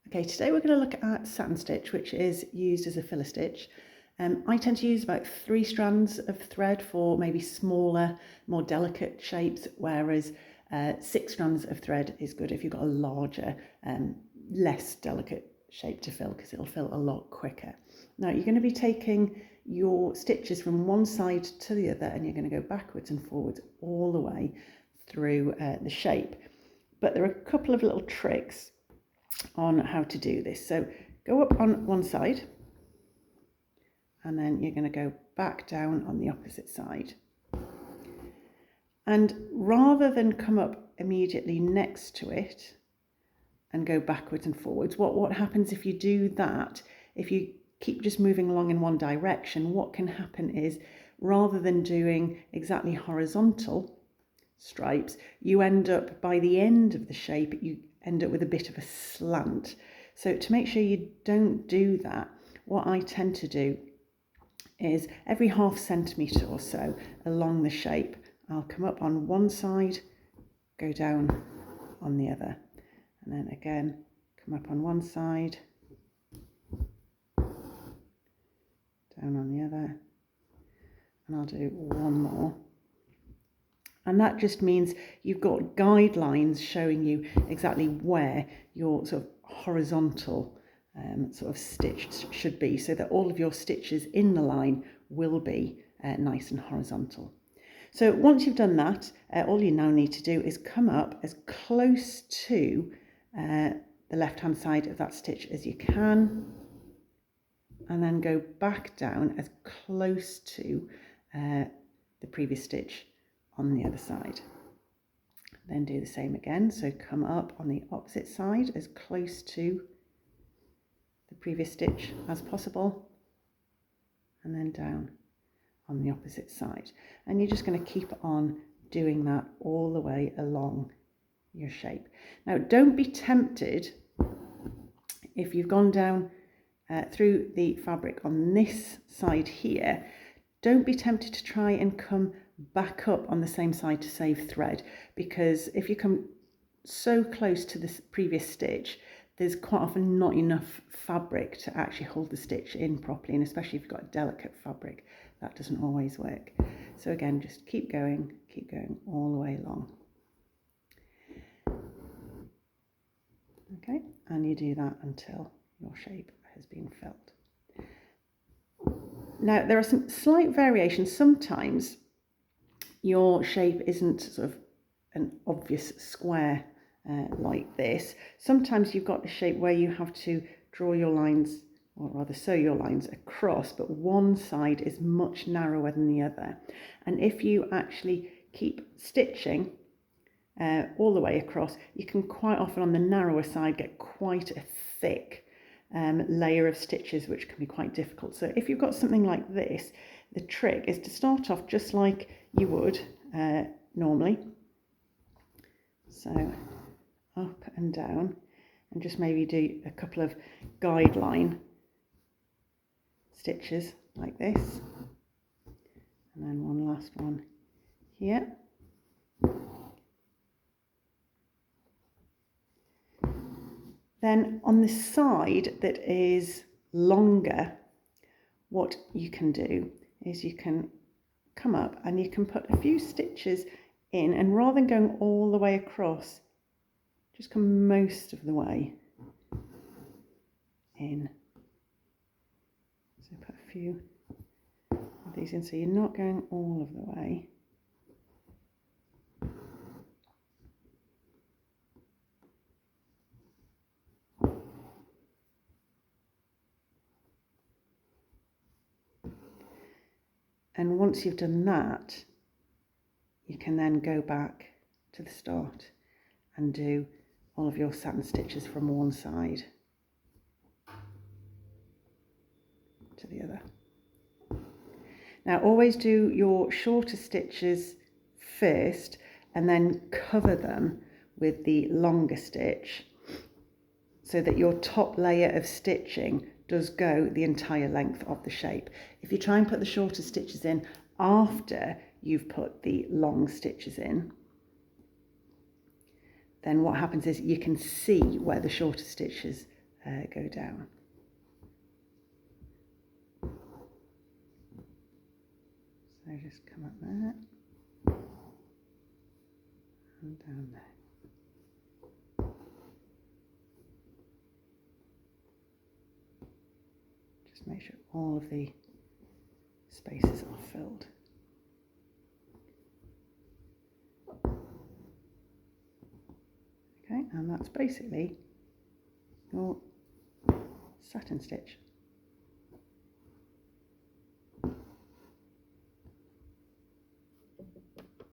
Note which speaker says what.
Speaker 1: Okay, today we're going to look at satin stitch, which is used as a filler stitch. I tend to use about 3 strands of thread for maybe smaller, more delicate shapes, whereas 6 strands of thread is good if you've got a larger, less delicate shape to fill, because it'll fill a lot quicker. Now you're going to be taking your stitches from one side to the other, and you're going to go backwards and forwards all the way through the shape. But there are a couple of little tricks on how to do this. So go up on one side, and then you're going to go back down on the opposite side. And rather than come up immediately next to it and go backwards and forwards, what happens if you do that, if you keep just moving along in one direction, what can happen is, rather than doing exactly horizontal stripes, you end up, by the end of the shape, you end up with a bit of a slant. So to make sure you don't do that, what I tend to do is every ½ centimetre or so along the shape, I'll come up on one side, go down on the other, and then again come up on one side, down on the other, and I'll do one more. And that just means you've got guidelines showing you exactly where your sort of horizontal sort of stitch should be, so that all of your stitches in the line will be nice and horizontal. So once you've done that, all you now need to do is come up as close to the left-hand side of that stitch as you can, and then go back down as close to the previous stitch on the other side. Then do the same again, so come up on the opposite side as close to the previous stitch as possible, and then down on the opposite side. And you're just going to keep on doing that all the way along your shape. Now don't be tempted, if you've gone down through the fabric on this side here, don't be tempted to try and come back up on the same side to save thread, because if you come so close to this previous stitch, there's quite often not enough fabric to actually hold the stitch in properly, and especially if you've got a delicate fabric, that doesn't always work. So again, just keep going all the way along. Okay, and you do that until your shape has been filled. Now there are some slight variations. Sometimes your shape isn't sort of an obvious square like this. Sometimes you've got a shape where you have to draw your lines, or rather sew your lines across, but one side is much narrower than the other. And if you actually keep stitching all the way across, you can quite often on the narrower side get quite a thick layer of stitches, which can be quite difficult. So if you've got something like this, the trick is to start off just like you would normally. So up and down, and just maybe do a couple of guideline stitches like this, and then one last one here. Then on the side that is longer, what you can do is you can come up and you can put a few stitches in, and rather than going all the way across, just come most of the way in. So put a few of these in, so you're not going all of the way. And once you've done that, you can then go back to the start and do all of your satin stitches from one side to the other. Now always do your shorter stitches first, and then cover them with the longer stitch, so that your top layer of stitching does go the entire length of the shape. If you try and put the shorter stitches in after you've put the long stitches in, then what happens is you can see where the shorter stitches go down. So just come up there and down there. Just make sure all of the spaces are filled. Okay, and that's basically your satin stitch.